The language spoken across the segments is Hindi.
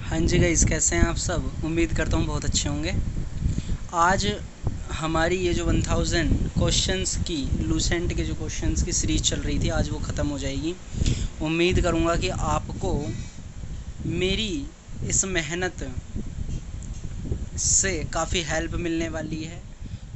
हाँ जी गाइस, कैसे हैं आप सब। उम्मीद करता हूँ बहुत अच्छे होंगे। आज हमारी ये जो 1000 क्वेश्चंस की लूसेंट के जो क्वेश्चंस की सीरीज चल रही थी, आज वो ख़त्म हो जाएगी। उम्मीद करूँगा कि आपको मेरी इस मेहनत से काफ़ी हेल्प मिलने वाली है।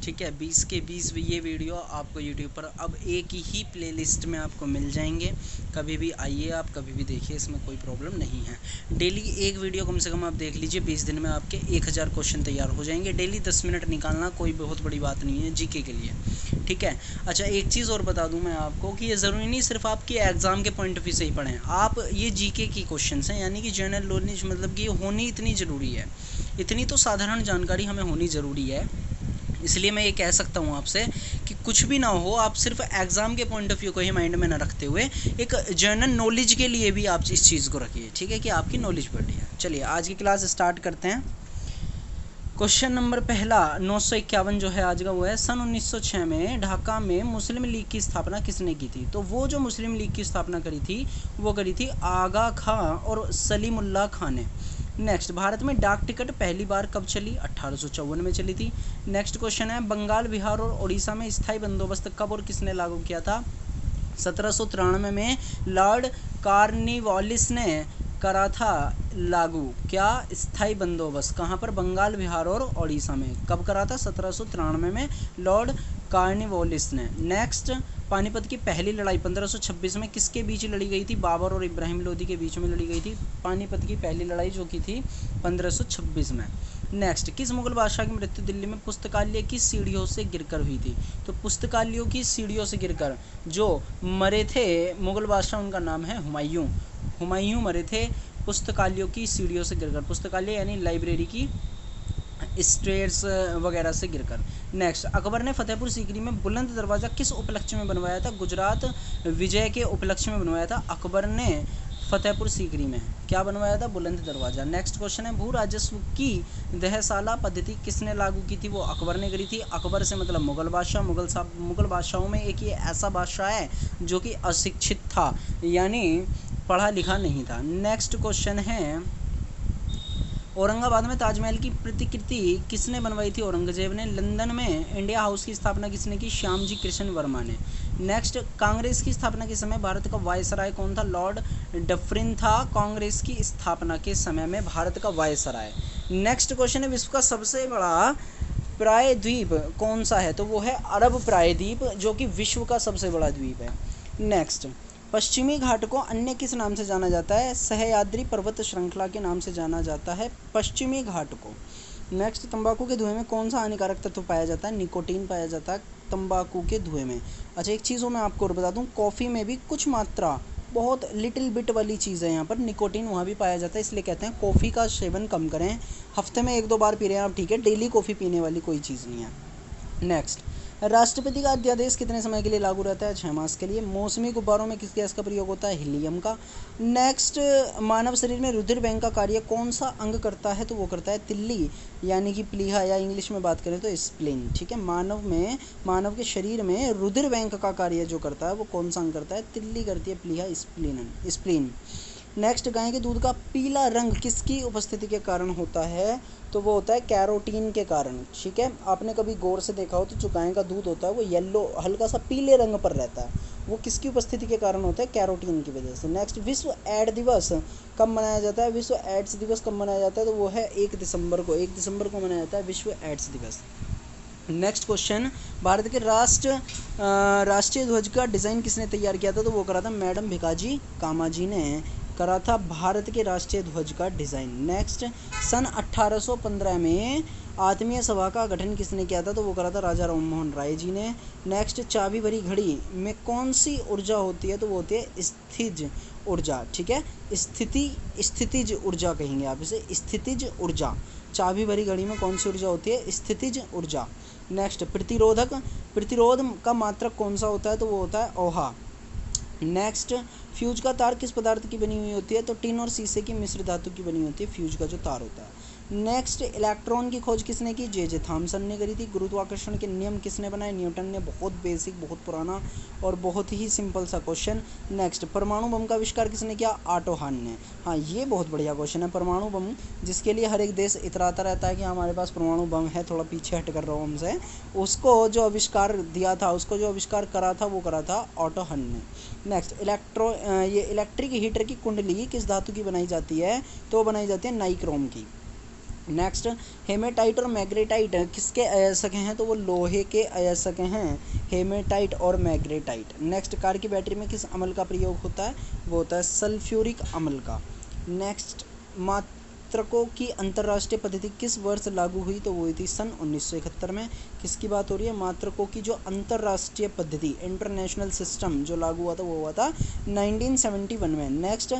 ठीक है, 20 के 20 ये वीडियो आपको यूट्यूब पर अब एक ही प्लेलिस्ट में आपको मिल जाएंगे। कभी भी आइए, आप कभी भी देखिए, इसमें कोई प्रॉब्लम नहीं है। डेली एक वीडियो कम से कम आप देख लीजिए, 20 दिन में आपके 1000 क्वेश्चन तैयार हो जाएंगे। डेली 10 मिनट निकालना कोई बहुत बड़ी बात नहीं है जीके के लिए। ठीक है। अच्छा, एक चीज़ और बता दूं मैं आपको कि ये ज़रूरी नहीं सिर्फ आपके एग्ज़ाम के पॉइंट ऑफ व्यू से ही पढ़ें आप। ये जीके की क्वेश्चन हैं, यानी कि जनरल नॉलेज, मतलब कि होनी इतनी ज़रूरी है। इतनी तो साधारण जानकारी हमें होनी ज़रूरी है। इसलिए मैं ये कह सकता हूँ आपसे कि कुछ भी ना हो, आप सिर्फ एग्ज़ाम के पॉइंट ऑफ व्यू को ही माइंड में ना रखते हुए एक जनरल नॉलेज के लिए भी आप इस चीज़ को रखिए। ठीक है, कि आपकी नॉलेज बढ़ी है। चलिए आज की क्लास स्टार्ट करते हैं। क्वेश्चन नंबर पहला 951 जो है आज का, वो है सन 1906 में ढाका में मुस्लिम लीग की स्थापना किसने की थी। तो वो जो मुस्लिम लीग की स्थापना करी थी वो करी थी आगा खां और सलीमुल्लाह खां ने। नेक्स्ट, भारत में डाक टिकट पहली बार कब चली। 1854 में चली थी। नेक्स्ट क्वेश्चन है, बंगाल, बिहार और उड़ीसा में स्थायी बंदोबस्त कब और किसने लागू किया था। 1793 में लॉर्ड कॉर्नवालिस ने करा था लागू। क्या स्थायी बंदोबस्त कहाँ पर, बंगाल, बिहार और उड़ीसा में। कब करा था, 1793 में लॉर्ड कॉर्नवालिस ने। नेक्स्ट, पानीपत की पहली लड़ाई 1526 में किसके बीच लड़ी गई थी। बाबर और इब्राहिम लोदी के बीच में लड़ी गई थी पानीपत की पहली लड़ाई, जो की थी 1526 में। नेक्स्ट, किस मुगल बादशाह की मृत्यु दिल्ली में पुस्तकालय की सीढ़ियों से गिरकर हुई थी। तो पुस्तकालयों की सीढ़ियों से गिरकर जो मरे थे मुगल बादशाह, उनका नाम है हुमायूं। हुमायूं मरे थे पुस्तकालयों की सीढ़ियों से गिरकर। पुस्तकालय यानी लाइब्रेरी की स्टेयर्स वगैरह से गिरकर। नेक्स्ट, अकबर ने फतेहपुर सीकरी में बुलंद दरवाज़ा किस उपलक्ष्य में बनवाया था। गुजरात विजय के उपलक्ष्य में बनवाया था अकबर ने फतेहपुर सीकरी में। क्या बनवाया था, बुलंद दरवाज़ा। नेक्स्ट क्वेश्चन है, भू राजस्व की दहसाला पद्धति किसने लागू की थी। वो अकबर ने करी थी। अकबर से मतलब मुगल बादशाह। मुगल बादशाहों में एक ये ऐसा बादशाह है जो कि अशिक्षित था, यानी पढ़ा लिखा नहीं था। नेक्स्ट क्वेश्चन है, औरंगाबाद में ताजमहल की प्रतिकृति किसने बनवाई थी। औरंगजेब ने। लंदन में इंडिया हाउस की स्थापना किसने की। श्यामजी कृष्ण वर्मा ने। नेक्स्ट, कांग्रेस की स्थापना के समय भारत का वायसराय कौन था। लॉर्ड डफरिन था कांग्रेस की स्थापना के समय में भारत का वायसराय। नेक्स्ट क्वेश्चन है, विश्व का सबसे बड़ा प्रायद्वीप कौन सा है। तो वो है अरब प्रायद्वीप, जो कि विश्व का सबसे बड़ा द्वीप है। नेक्स्ट, पश्चिमी घाट को अन्य किस नाम से जाना जाता है। सह्याद्री पर्वत श्रृंखला के नाम से जाना जाता है पश्चिमी घाट को। नेक्स्ट, तंबाकू के धुएं में कौन सा हानिकारक तत्व पाया जाता है। निकोटीन पाया जाता है तंबाकू के धुएं में। अच्छा, एक चीज़ मैं आपको और बता दूं, कॉफ़ी में भी कुछ मात्रा, बहुत लिटिल बिट वाली चीज़ है यहाँ पर, निकोटीन वहाँ भी पाया जाता है। इसलिए कहते हैं कॉफ़ी का सेवन कम करें। हफ्ते में 1-2 बार पी रहे हैं आप, ठीक है, डेली कॉफ़ी पीने वाली कोई चीज़ नहीं है। नेक्स्ट, राष्ट्रपति का अध्यादेश कितने समय के लिए लागू रहता है। 6 मास के लिए। मौसमी गुब्बारों में किस गैस का प्रयोग होता है। हीलियम का। नेक्स्ट, मानव शरीर में रुधिर बैंक का कार्य कौन सा अंग करता है। तो वो करता है तिल्ली, यानी कि प्लीहा, या इंग्लिश में बात करें तो स्प्लीन। ठीक है, मानव के शरीर में रुधिर बैंक का कार्य जो करता है वो कौन सा अंग करता है। तिल्ली करती है, प्लीहा स्प्लीन। नेक्स्ट, गाय के दूध का पीला रंग किसकी उपस्थिति के कारण होता है। तो वो होता है कैरोटीन के कारण। ठीक है, आपने कभी गौर से देखा हो तो जो गाय का दूध होता है वो येलो, हल्का सा पीले रंग पर रहता है, वो किसकी उपस्थिति के कारण होता है, कैरोटीन की वजह से। नेक्स्ट, विश्व एड्स दिवस कब मनाया जाता है। विश्व एड्स दिवस कब मनाया जाता है। तो वो है 1 दिसंबर को। 1 दिसंबर को मनाया जाता है विश्व एड्स दिवस। नेक्स्ट क्वेश्चन, भारत के राष्ट्रीय ध्वज का डिज़ाइन किसने तैयार किया था। तो वो करा था मैडम भिकाजी कामा जी ने करा था भारत के राष्ट्रीय ध्वज का डिज़ाइन। नेक्स्ट, सन 1815 में आत्मीय सभा का गठन किसने किया था। तो वो करा था राजा राम मोहन राय जी ने। नेक्स्ट, चाबी भरी घड़ी में कौन सी ऊर्जा होती है। तो वो होती है स्थितिज ऊर्जा। ठीक है, स्थितिज ऊर्जा कहेंगे आप इसे, स्थितिज ऊर्जा। चाबी भरी घड़ी में कौन सी ऊर्जा होती है, स्थितिज ऊर्जा। नेक्स्ट, प्रतिरोध का मात्रक कौन सा होता है। तो वो होता है ओहा। नेक्स्ट, फ्यूज का तार किस पदार्थ की बनी हुई होती है। तो टिन और शीशे की मिश्र धातु की बनी होती है फ्यूज का जो तार होता है। नेक्स्ट, इलेक्ट्रॉन की खोज किसने की? जे थॉमसन ने करी थी। गुरुत्वाकर्षण के नियम किसने बनाए? न्यूटन ने। बहुत बेसिक, बहुत पुराना और बहुत ही सिंपल सा क्वेश्चन। नेक्स्ट, परमाणु बम का आविष्कार किसने किया? ऑटो हन ने। हाँ, ये बहुत बढ़िया क्वेश्चन है। परमाणु बम, जिसके लिए हर एक देश इतराता रहता है कि हमारे पास परमाणु बम है, थोड़ा पीछे हट कर रहो हमसे, उसको जो आविष्कार दिया था, उसको जो आविष्कार करा था, वो करा था ऑटो हन ने। नेक्स्ट, ये इलेक्ट्रिक हीटर की कुंडली किस धातु की बनाई जाती है? तो बनाई जाती है नाइक्रोम की। नेक्स्ट, हेमेटाइट और मैग्नेटाइट किसके अयस्क हैं? तो वो लोहे के अयस्क हैं, हेमेटाइट और मैग्नेटाइट। नेक्स्ट, कार की बैटरी में किस अम्ल का प्रयोग होता है? वो होता है सल्फ्यूरिक अम्ल का। नेक्स्ट, मात्रकों की अंतर्राष्ट्रीय पद्धति किस वर्ष लागू हुई? तो वो हुई थी सन 1971 में। किसकी बात हो रही है? मात्रकों की जो अंतर्राष्ट्रीय पद्धति, इंटरनेशनल सिस्टम जो लागू हुआ था, वो हुआ था 1971 में। Next,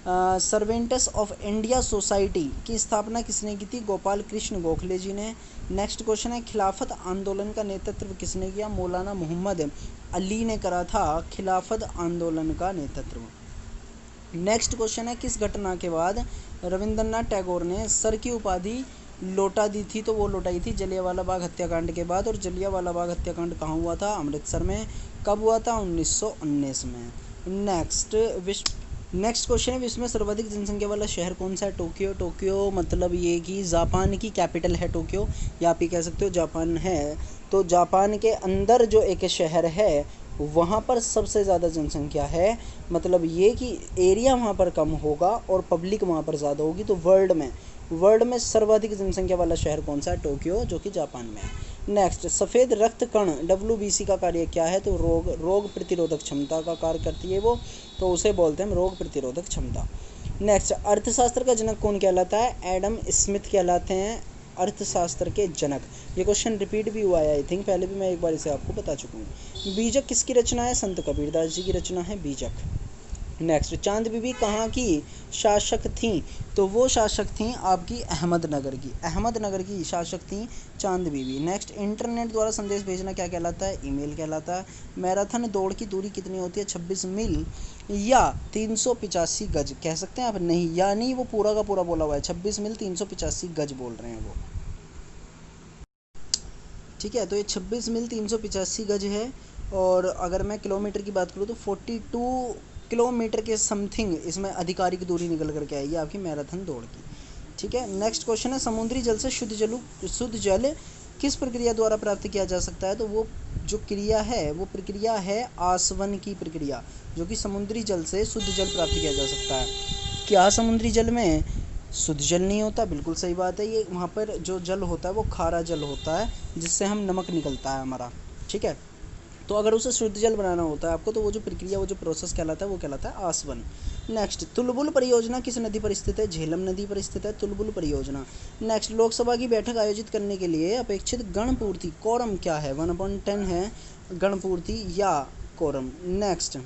servants of India society की स्थापना किसने की थी? गोपाल कृष्ण गोखले जी ने। नेक्स्ट क्वेश्चन है, खिलाफत आंदोलन का नेतृत्व किसने किया? मौलाना मोहम्मद अली ने करा था खिलाफत आंदोलन का नेतृत्व। नेक्स्ट क्वेश्चन है, किस घटना के बाद रविंद्रनाथ टैगोर ने सर की उपाधि लौटा दी थी? तो वो लौटाई थी जलियांवाला बाग हत्याकांड के बाद। और जलियांवाला बाग हत्याकांड कहाँ हुआ था? अमृतसर में। कब हुआ था? 1919 में। नेक्स्ट क्वेश्चन है, विश्व में सर्वाधिक जनसंख्या वाला शहर कौन सा है? टोक्यो। टोक्यो मतलब ये कि जापान की कैपिटल है टोक्यो, या आप ये कह सकते हो जापान है। तो जापान के अंदर जो एक शहर है, वहाँ पर सबसे ज़्यादा जनसंख्या है। मतलब ये कि एरिया वहाँ पर कम होगा और पब्लिक वहाँ पर ज़्यादा होगी। तो वर्ल्ड में सर्वाधिक जनसंख्या वाला शहर कौन सा है? टोक्यो, जो कि जापान में है। नेक्स्ट, सफ़ेद रक्त कण WBC का कार्य क्या है? तो रोग प्रतिरोधक क्षमता का कार्य करती है वो, तो उसे बोलते हैं हम रोग प्रतिरोधक क्षमता। नेक्स्ट, अर्थशास्त्र का जनक कौन कहलाता है? एडम स्मिथ कहलाते हैं अर्थशास्त्र के जनक। ये क्वेश्चन रिपीट भी हुआ है आई थिंक, पहले भी मैं एक बार इसे आपको बता चुका हूँ। बीजक किसकी रचना है? संत कबीरदास जी की रचना है बीजक। नेक्स्ट, चांद बीबी कहाँ की शासक थी? तो वो शासक थी आपकी अहमदनगर की शासक थी चांद बीबी। नेक्स्ट, इंटरनेट द्वारा संदेश भेजना क्या कहलाता है? ईमेल कहलाता है। मैराथन दौड़ की दूरी कितनी होती है? 26 मील या 385 गज कह सकते हैं आप? नहीं, यानी वो पूरा का पूरा बोला हुआ है, 26 मील 385 गज बोल रहे हैं वो। ठीक है, तो ये 26 मील 385 गज है। और अगर मैं किलोमीटर की बात करूँ तो 42 किलोमीटर के समथिंग इसमें आधिकारिक दूरी निकल करके आएगी आपकी मैराथन दौड़ की। ठीक है, नेक्स्ट क्वेश्चन है, समुद्री जल से शुद्ध जल किस प्रक्रिया द्वारा प्राप्त किया जा सकता है? तो वो जो क्रिया है, वो प्रक्रिया है आसवन की प्रक्रिया, जो कि समुद्री जल से शुद्ध जल प्राप्त किया जा सकता है। क्या समुद्री जल में शुद्ध जल नहीं होता? बिल्कुल सही बात है। ये वहाँ पर जो जल होता है वो खारा जल होता है, जिससे हम नमक निकलता है हमारा। ठीक है, तो अगर उसे शुद्ध जल बनाना होता है आपको, तो वो जो प्रक्रिया, वो जो प्रोसेस कहलाता है, वो कहलाता है आसवन। नेक्स्ट, तुलबुल परियोजना किस नदी पर स्थित है? झेलम नदी पर स्थित है तुलबुल परियोजना। नेक्स्ट, लोकसभा की बैठक आयोजित करने के लिए अपेक्षित गणपूर्ति कोरम क्या है? 1/10 है गणपूर्ति या कोरम। नेक्स्ट,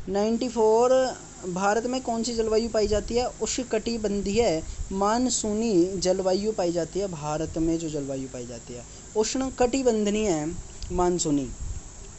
94, भारत में कौन सी जलवायु पाई जाती है? उष्णकटिबंधीय मानसूनी जलवायु पाई जाती है भारत में। जो जलवायु पाई जाती है उष्णकटिबंधीय मानसूनी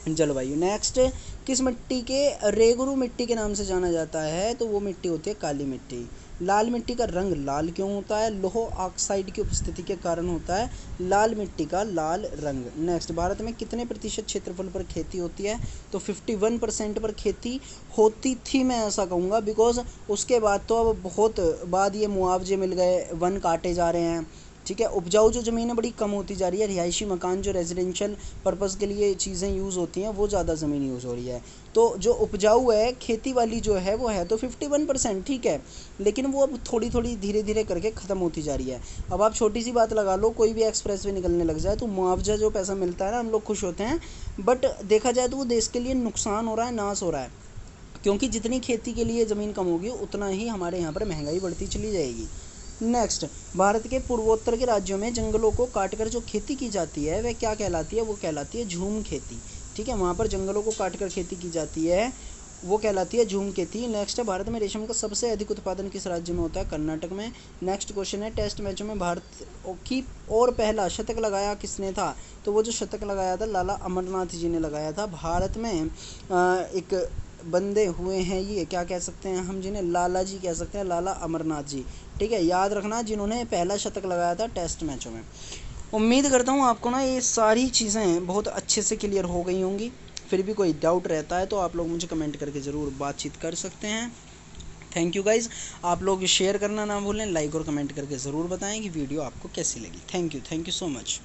जलवायु। नेक्स्ट, किस मिट्टी के रेगुरु मिट्टी के नाम से जाना जाता है? तो वो मिट्टी होती है काली मिट्टी। लाल मिट्टी का रंग लाल क्यों होता है? लोह ऑक्साइड की उपस्थिति के कारण होता है लाल मिट्टी का लाल रंग। नेक्स्ट, भारत में कितने प्रतिशत क्षेत्रफल पर खेती होती है? तो 51% पर खेती होती थी, मैं ऐसा कहूँगा, बिकॉज उसके बाद तो अब बहुत बाद ये मुआवजे मिल गए, वन काटे जा रहे हैं। ठीक है, उपजाऊ जो ज़मीन है बड़ी कम होती जा रही है। रिहायशी मकान जो रेजिडेंशियल पर्पज़ के लिए चीज़ें यूज़ होती हैं, वो ज़्यादा ज़मीन यूज़ हो रही है। तो जो उपजाऊ है, खेती वाली जो है, वो है तो 51%, ठीक है, लेकिन वो अब थोड़ी थोड़ी धीरे धीरे करके ख़त्म होती जा रही है। अब आप छोटी सी बात लगा लो, कोई भी एक्सप्रेस वे निकलने लग जाए तो मुआवजा जो पैसा मिलता है ना, हम लोग खुश होते हैं, बट देखा जाए तो वो देश के लिए नुकसान हो रहा है, नाश हो रहा है, क्योंकि जितनी खेती के लिए ज़मीन कम होगी उतना ही हमारे यहाँ पर महंगाई बढ़ती चली जाएगी। नेक्स्ट, भारत के पूर्वोत्तर के राज्यों में जंगलों को काटकर जो खेती की जाती है वह क्या कहलाती है? वो कहलाती है झूम खेती। ठीक है, वहाँ पर जंगलों को काटकर खेती की जाती है, वो कहलाती है झूम खेती। नेक्स्ट है, भारत में रेशम का सबसे अधिक उत्पादन किस राज्य में होता है? कर्नाटक में। नेक्स्ट क्वेश्चन है, टेस्ट मैचों में भारत की और पहला शतक लगाया किसने था? तो वो जो शतक लगाया था लाला अमरनाथ जी ने लगाया था। भारत में एक बंदे हुए हैं ये, क्या कह सकते हैं हम जिन्हें, लाला जी कह सकते हैं, लाला अमरनाथ जी। ठीक है, याद रखना, जिन्होंने पहला शतक लगाया था टेस्ट मैचों में। उम्मीद करता हूँ आपको ना ये सारी चीज़ें बहुत अच्छे से क्लियर हो गई होंगी। फिर भी कोई डाउट रहता है तो आप लोग मुझे कमेंट करके ज़रूर बातचीत कर सकते हैं। Thank you guys. आप लोग शेयर करना ना भूलें, लाइक और कमेंट करके ज़रूर बताएं कि वीडियो आपको कैसी लगी। Thank you so much.